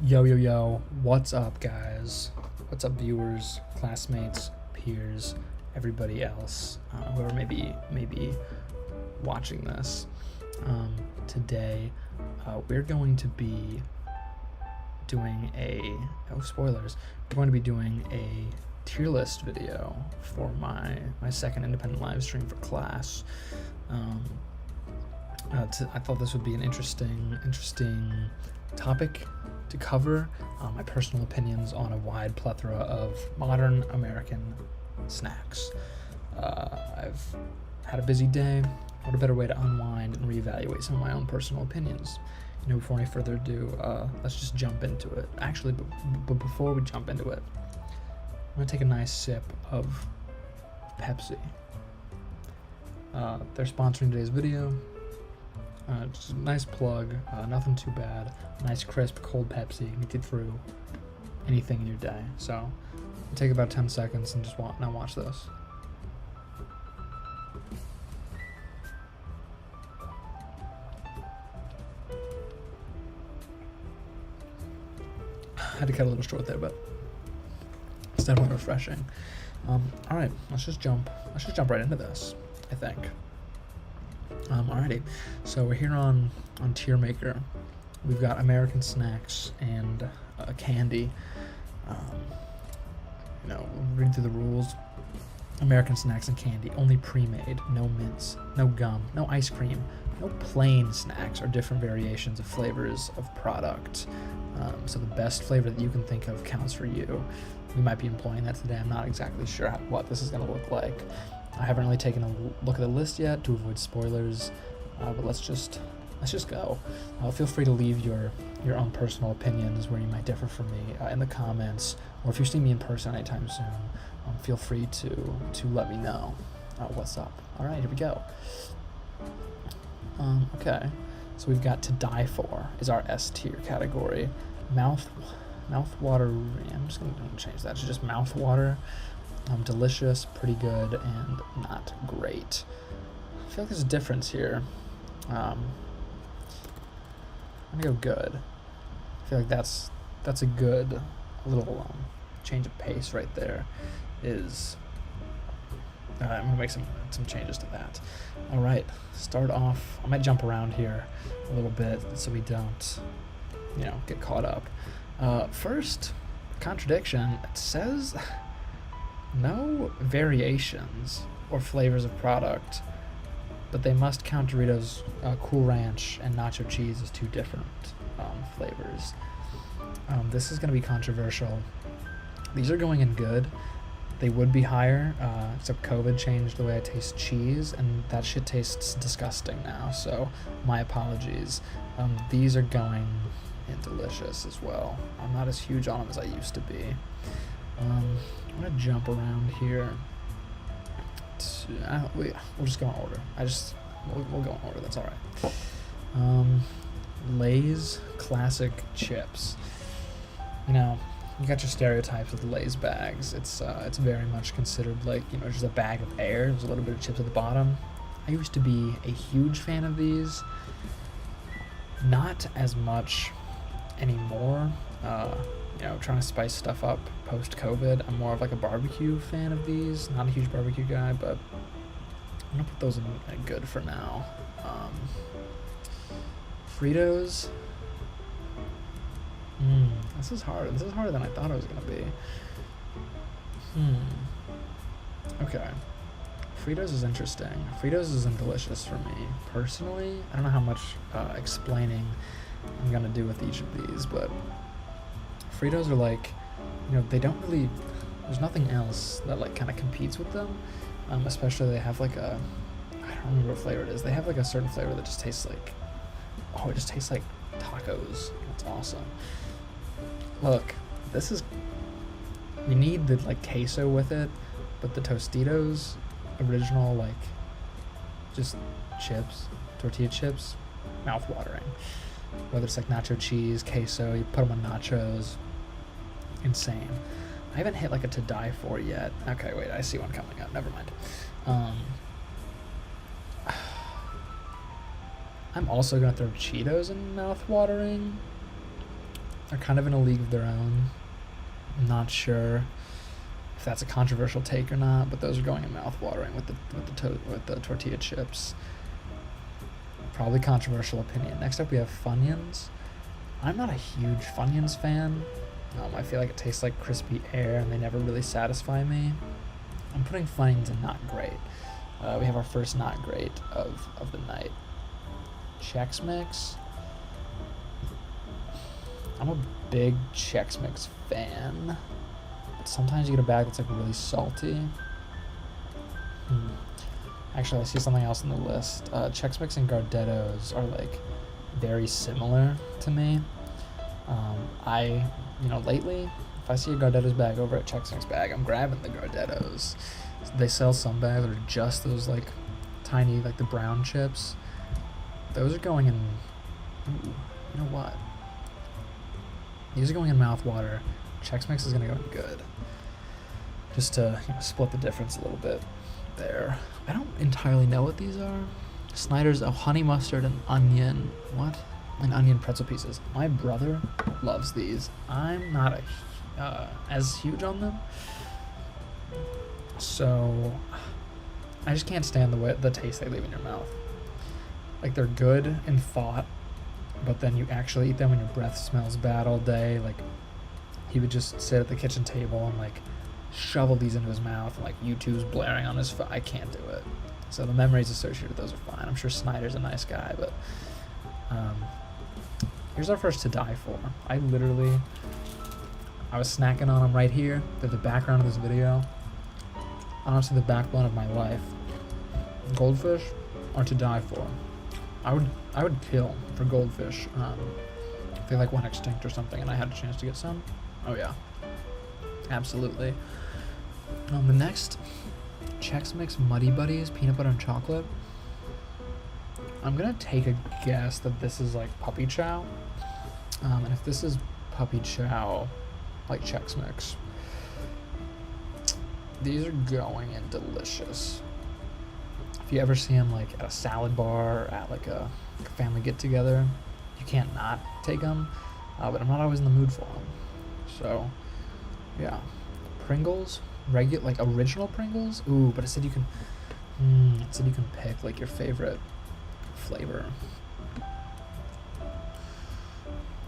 Yo, what's up, guys? What's up, viewers, classmates, peers, everybody else, whoever may be watching this. Today, we're going to be doing spoilers. We're going to be doing a tier list video for my second independent live stream for class. I thought this would be an interesting topic to cover, my personal opinions on a wide plethora of modern American snacks. I've had a busy day. What a better way to unwind and reevaluate some of my own personal opinions. Before any further ado, let's just jump into it. Actually, but before we jump into it, I'm gonna take a nice sip of Pepsi. They're sponsoring today's video. Just a nice plug, nothing too bad. Nice crisp cold Pepsi, get you through anything in your day. So take about 10 seconds and just watch this. I had to cut a little short there, but it's definitely refreshing. All right, let's just jump right into this, I think. Alrighty, so we're here on Tier Maker. We've got American snacks and candy. Read through the rules. American snacks and candy, only pre-made, no mints, no gum, no ice cream, no plain snacks or different variations of flavors of product. So the best flavor that you can think of counts for you. We might be employing that today. I'm not exactly sure what this is going to look like. I haven't really taken a look at the list yet to avoid spoilers, but let's just go. Feel free to leave your own personal opinions where you might differ from me in the comments, or if you see me in person anytime soon, feel free to let me know what's up. All right, here we go. Okay, so we've got To Die For is our S tier category. Mouth water. I'm just gonna change that to just mouth water. Delicious, pretty good, and not great. I feel like there's a difference here. I'm gonna go good. I feel like that's a good little change of pace right there. I'm gonna make some changes to that. All right, start off. I might jump around here a little bit so we don't, get caught up. First, contradiction. It says no variations or flavors of product, but they must count Doritos Cool Ranch and Nacho Cheese as two different flavors. This is going to be controversial. These are going in good. They would be higher, except COVID changed the way I taste cheese, and that shit tastes disgusting now, so my apologies. These are going in delicious as well. I'm not as huge on them as I used to be. I'm gonna jump around here. We'll just go in order. We'll go in order. That's all right. Lay's classic chips. You got your stereotypes with the Lay's bags. It's very much considered like just a bag of air. There's a little bit of chips at the bottom. I used to be a huge fan of these. Not as much anymore. Trying to spice stuff up post-COVID. I'm more of like a barbecue fan of these. Not a huge barbecue guy, but I'm gonna put those in good for now. Fritos. This is hard. This is harder than I thought it was gonna be. Okay. Fritos is interesting. Fritos isn't delicious for me personally. I don't know how much explaining I'm gonna do with each of these, but Fritos are like, they don't really, there's nothing else that like kind of competes with them. Especially they have like I don't remember what flavor it is. They have like a certain flavor that just tastes like, it just tastes like tacos. It's awesome. Look, you need the like queso with it, but the Tostitos original, like just chips, tortilla chips, mouth-watering. Whether it's like nacho cheese, queso, you put them on nachos, insane. I haven't hit like a To Die For yet. Okay, wait, I see one coming up. Never mind. I'm also gonna throw Cheetos in mouth-watering. are kind of in a league of their own. I'm not sure if that's a controversial take or not, but those are going in mouth-watering with the tortilla chips. Probably controversial opinion. Next up we have Funyuns. I'm not a huge Funyuns fan. I feel like it tastes like crispy air and they never really satisfy me. I'm putting Funyuns in not great. We have our first not great of the night. Chex Mix. I'm a big Chex Mix fan, but sometimes you get a bag that's like really salty. Actually, I see something else on the list. Chex Mix and Gardettos are like very similar to me. Lately, if I see a Gardetto's bag over at Chex Mix bag, I'm grabbing the Gardettos. They sell some bags that are just those like tiny, like the brown chips. Those are going in, ooh, you know what? These are going in mouthwater. Chex Mix is gonna go in good. Just to split the difference a little bit there. I don't entirely know what these are. Snyder's, honey mustard and onion. What? And onion pretzel pieces. My brother loves these. I'm not as huge on them. So I just can't stand the taste they leave in your mouth. Like they're good in thought, but then you actually eat them and your breath smells bad all day. Like he would just sit at the kitchen table and like shovel these into his mouth and like YouTube's blaring on his phone. I can't do it. So the memories associated with those are fine. I'm sure Snyder's a nice guy, but here's our first to die for. I was snacking on them right here. They're the background of this video. Honestly, the backbone of my life. Goldfish are to die for. I would kill for goldfish. If they like went extinct or something and I had a chance to get some. Oh yeah, absolutely. The next, Chex Mix Muddy Buddies, peanut butter and chocolate. I'm gonna take a guess that this is like puppy chow. And if this is puppy chow, like Chex Mix, these are going in delicious. If you ever see them like at a salad bar or at like a family get together, you can't not take them. But I'm not always in the mood for them. So, yeah, Pringles, like original Pringles. Ooh, but it said you can. It said you can pick like your favorite flavor.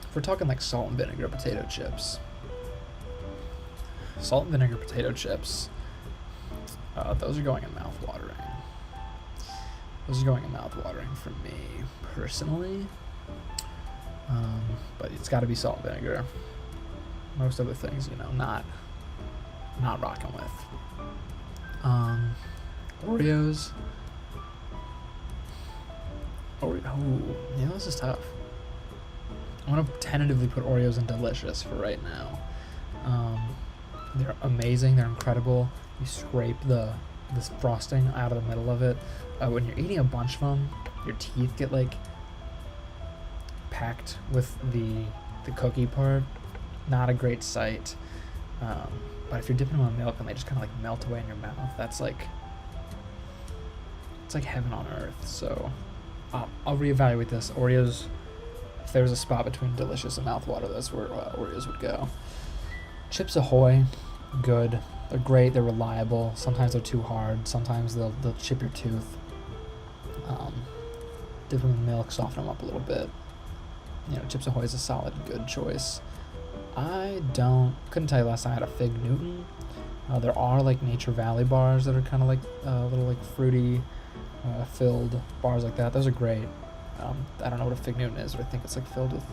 If we're talking like salt and vinegar potato chips. Salt and vinegar potato chips. Those are going in mouth-watering. Those are going in mouth-watering for me personally. But it's got to be salt and vinegar. Most other things, not rocking with. Oreos. This is tough. I'm gonna tentatively put Oreos in delicious for right now. They're amazing. They're incredible. You scrape this frosting out of the middle of it. When you're eating a bunch of them, your teeth get like packed with the cookie part. Not a great sight. But if you're dipping them in milk and they just kind of like melt away in your mouth, it's like heaven on earth. So I'll reevaluate this. Oreos, if there was a spot between delicious and mouthwater, that's where Oreos would go. Chips Ahoy, good. They're great. They're reliable. Sometimes they're too hard. Sometimes they'll chip your tooth. Dip them in milk, soften them up a little bit. Chips Ahoy is a solid, good choice. Couldn't tell you last time I had a Fig Newton. There are like Nature Valley bars that are kind of like little like fruity filled bars like that. Those are great. I don't know what a Fig Newton is, but I think it's like filled with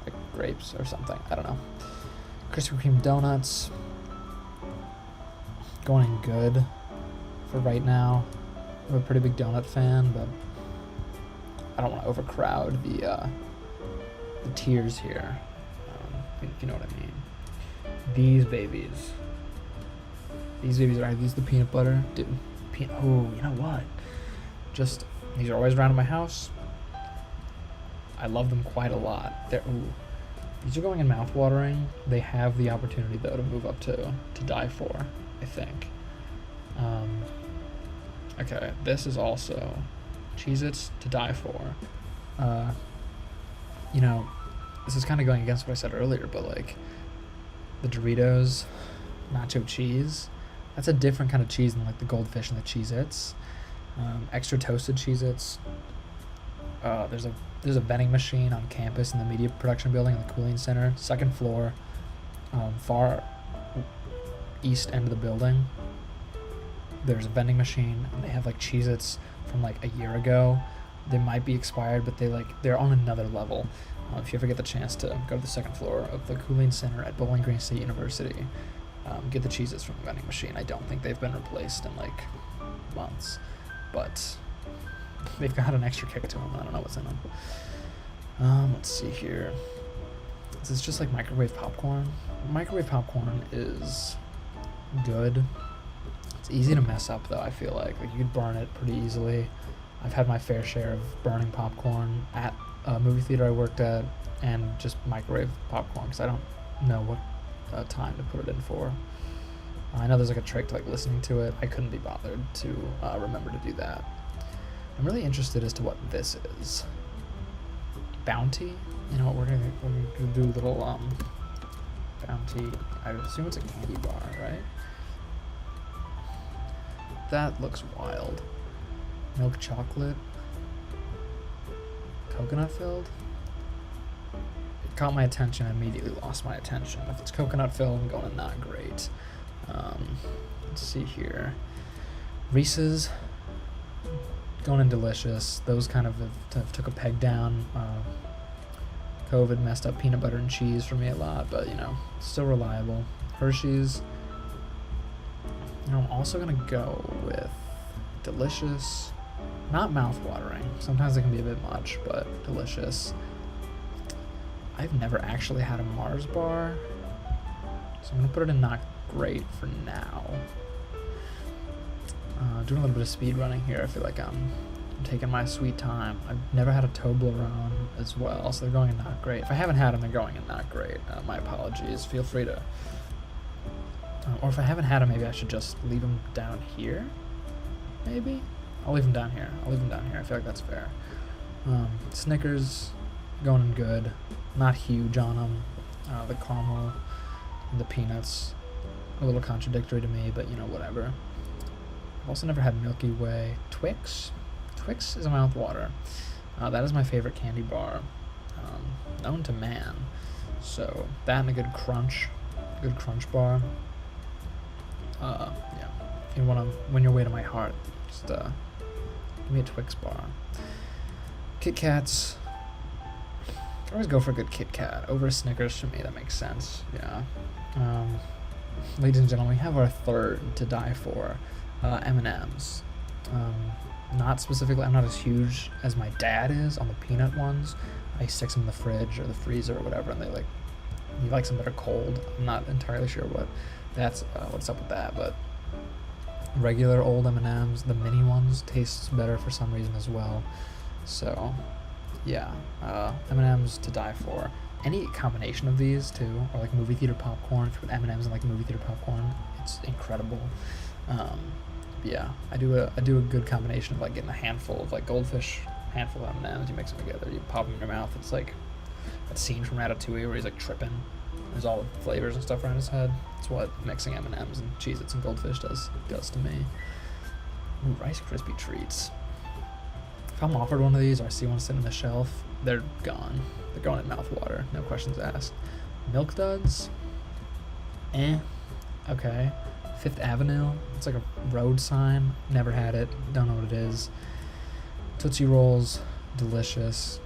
like grapes or something. I don't know. Krispy Kreme donuts, going in good for right now. I'm a pretty big donut fan, but I don't want to overcrowd the tiers here. If you know what I mean. These babies are these the peanut butter? Dude, oh, you know what? Just, these are always around in my house. I love them quite a lot. These are going in mouth-watering. They have the opportunity, though, to move up to die for, I think. Okay, this is also Cheez-Its to die for. this is kind of going against what I said earlier, but like the Doritos nacho cheese, that's a different kind of cheese than like the Goldfish and the Cheez-Its. Extra toasted Cheez-Its. There's a vending machine on campus in the media production building in the cooling center, second floor, far east end of the building. There's a vending machine, and they have like Cheez-Its from like a year ago. They might be expired, but they're on another level. If you ever get the chance to go to the second floor of the cooling center at Bowling Green State University, get the Cheez-Its from the vending machine. I don't think they've been replaced in like months, but they've got an extra kick to them. I don't know what's in them. Let's see here. This is just like microwave popcorn. Microwave popcorn is good. It's easy to mess up though, I feel like you could burn it pretty easily. I've had my fair share of burning popcorn at a movie theater I worked at, and just microwave popcorn because I don't know what time to put it in for. I know there's like a trick to like listening to it. I couldn't be bothered to remember to do that. I'm really interested as to what this is. Bounty? You know what, we're gonna do a little Bounty. I assume it's a candy bar, right? That looks wild. Milk chocolate. Coconut filled. It caught my attention. I immediately lost my attention. If it's coconut filled, I'm going not great. Let's see here. Reese's. Going in delicious. Those kind of took a peg down. COVID messed up peanut butter and cheese for me a lot, but you know, still reliable. Hershey's. You know, I'm also gonna go with delicious, not mouth-watering. Sometimes it can be a bit much, but delicious. I've never actually had a Mars bar, so I'm gonna put it in not great for now. Doing a little bit of speed running here. I feel like I'm taking my sweet time. I've never had a Toblerone as well, so they're going in not great. If I haven't had them, they're going in not great. My apologies. Feel free to... or if I haven't had them, maybe I should just leave them down here? Maybe? I'll leave them down here. I feel like that's fair. Snickers, going in good. Not huge on them. The caramel and the peanuts, a little contradictory to me, but you know, whatever. I've also never had Milky Way. Twix? Twix is a mouthwater. That is my favorite candy bar, known to man. So that and a good crunch bar. Yeah. If you want to win your way to my heart, just give me a Twix bar. Kit Kats. I always go for a good Kit Kat over a Snickers for me. That makes sense. Yeah. Ladies and gentlemen, we have our third to die for. M&M's. Not specifically, I'm not as huge as my dad is on the peanut ones. He sticks them in the fridge or the freezer or whatever, and he likes them better cold. I'm not entirely sure what's up with that, but regular old M&M's, the mini ones, tastes better for some reason as well. So yeah, M&M's to die for. Any combination of these too, or like movie theater popcorn. If you put M&M's and like movie theater popcorn, it's incredible. Yeah, I do a good combination of like getting a handful of like Goldfish, handful of M&M's. You mix them together, you pop them in your mouth. It's like that scene from Ratatouille where he's like tripping. There's all the flavors and stuff around his head. It's what mixing M&M's and Cheez-Its and Goldfish does to me. Ooh, Rice Krispie treats. If I'm offered one of these or I see one sitting on the shelf, they're gone. They're going in mouthwater, no questions asked. Milk Duds? Okay. Fifth Avenue, it's like a road sign. Never had it, don't know what it is. Tootsie Rolls, delicious.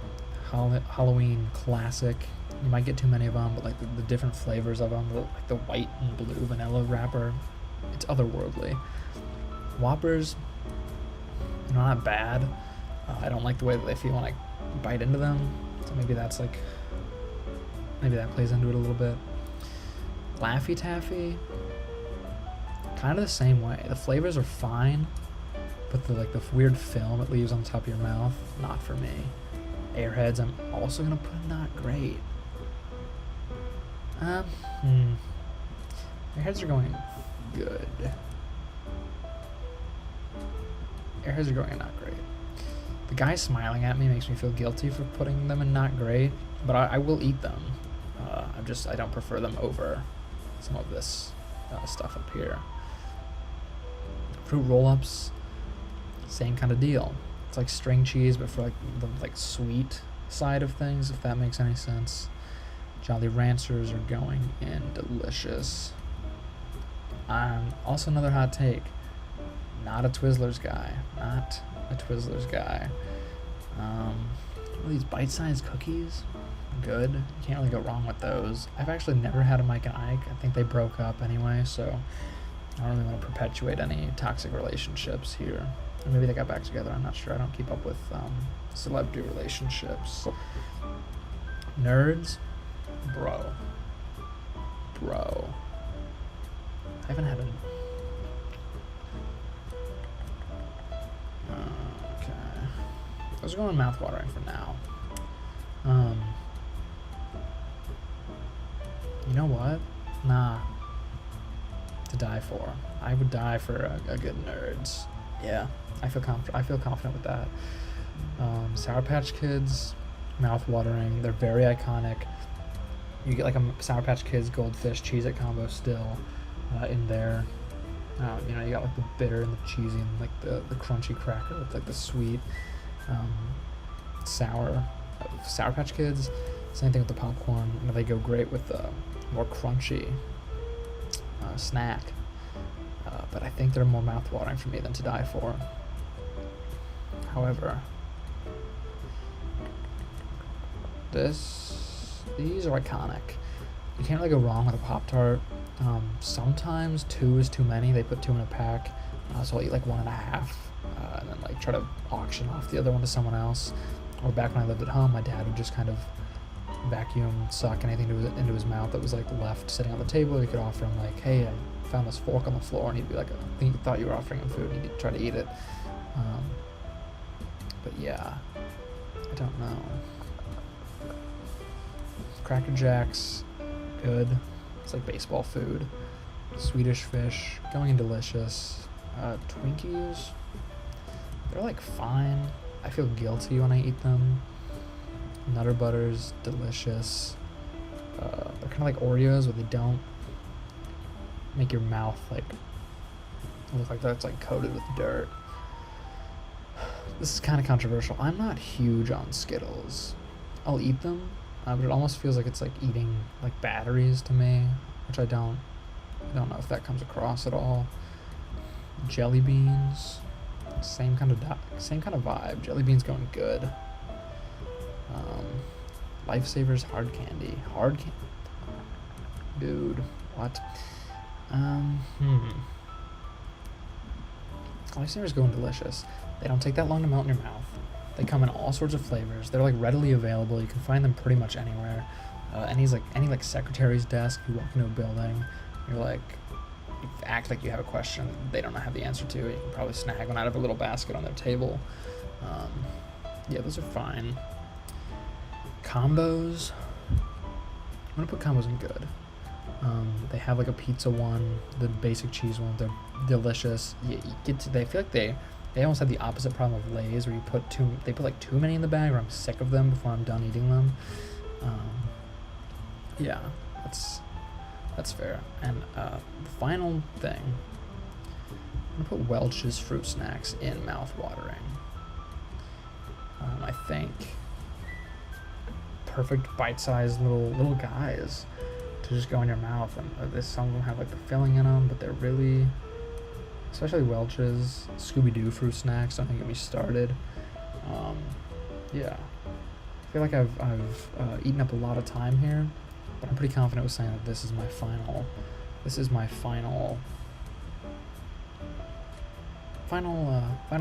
Halloween classic. You might get too many of them, but like the different flavors of them, like the white and blue vanilla wrapper, it's otherworldly. Whoppers, you know, not bad. I don't like the way that they feel when I bite into them, so maybe that plays into it a little bit. Laffy Taffy, kind of the same way. The flavors are fine, but the weird film it leaves on top of your mouth, not for me. Airheads, I'm also gonna put not great. Airheads are going good. Airheads are going not great. The guy smiling at me makes me feel guilty for putting them in not great, but I will eat them. I don't prefer them over some of this stuff up here. Fruit roll-ups, same kind of deal. It's like string cheese, but for like the sweet side of things, if that makes any sense. Jolly Ranchers are going in delicious. Also another hot take. Not a Twizzlers guy. Not a Twizzlers guy. These bite-sized cookies, good. You can't really go wrong with those. I've actually never had a Mike and Ike. I think they broke up anyway, so I don't really want to perpetuate any toxic relationships here. Or maybe they got back together, I'm not sure. I don't keep up with celebrity relationships. Nerds? Bro. I haven't had a... Okay. Those are going mouth-watering for now. You know what? Nah. To die for. I would die for a good Nerds. Yeah, I feel confident with that. Sour Patch Kids, mouth-watering. They're very iconic. You get like a Sour Patch Kids Goldfish Cheez-It combo still in there. You know, you got like the bitter and the cheesy and like the crunchy cracker with like the sweet sour Patch Kids. Same thing with the popcorn. You know, they go great with the more crunchy snack. But I think they're more mouth-watering for me than to die for. However, these are iconic. You can't really go wrong with a Pop-Tart. Sometimes 2 is too many. They put 2 in a pack, so I'll eat like 1.5, and then like try to auction off the other one to someone else. Or back when I lived at home, my dad would just kind of vacuum suck anything into his mouth that was like left sitting on the table. You could offer him like, hey, I found this fork on the floor, and he'd be like, I think he thought you were offering him food, and he'd try to eat it. But yeah, I don't know. Cracker Jacks, good. It's like baseball food. Swedish Fish, going in delicious. Twinkies, they're like fine. I feel guilty when I eat them. Nutter Butters, delicious. They're kind of like Oreos, but they don't make your mouth like look like that's like coated with dirt. This is kind of controversial. I'm not huge on Skittles. I'll eat them, but it almost feels like it's like eating like batteries to me, which I don't know if that comes across at all. Jelly beans, same kind of vibe. Jelly beans going good. Lifesavers hard candy. Dude, what? Lifesavers going delicious. They don't take that long to melt in your mouth. They come in all sorts of flavors. They're like readily available. You can find them pretty much anywhere. Any secretary's desk. You walk into a building, you're like, you act like you have a question they don't have the answer to. You can probably snag one out of a little basket on their table. Yeah, those are fine. Combos. I'm gonna put combos in good. They have like a pizza one, the basic cheese one. They're delicious. You get to. They feel like they almost have the opposite problem of Lay's, where they put like too many in the bag, or I'm sick of them before I'm done eating them. Yeah, that's fair. And the final thing, I'm gonna put Welch's fruit snacks in mouth-watering. I think perfect bite-sized little guys to just go in your mouth, and some of them have like the filling in them, but they're really, especially Welch's Scooby-Doo fruit snacks, don't even get me started. Yeah, I feel like I've eaten up a lot of time here, but I'm pretty confident with saying that this is my final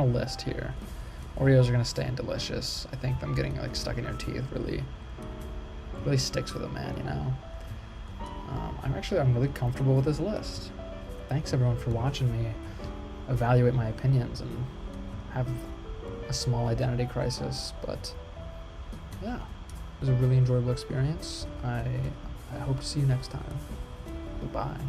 list here. Oreos are gonna stay in delicious. I think them getting like stuck in your teeth really sticks with a man, you know. I'm really comfortable with this list. Thanks everyone for watching me evaluate my opinions and have a small identity crisis, but yeah, it was a really enjoyable experience. I hope to see you next time. Goodbye.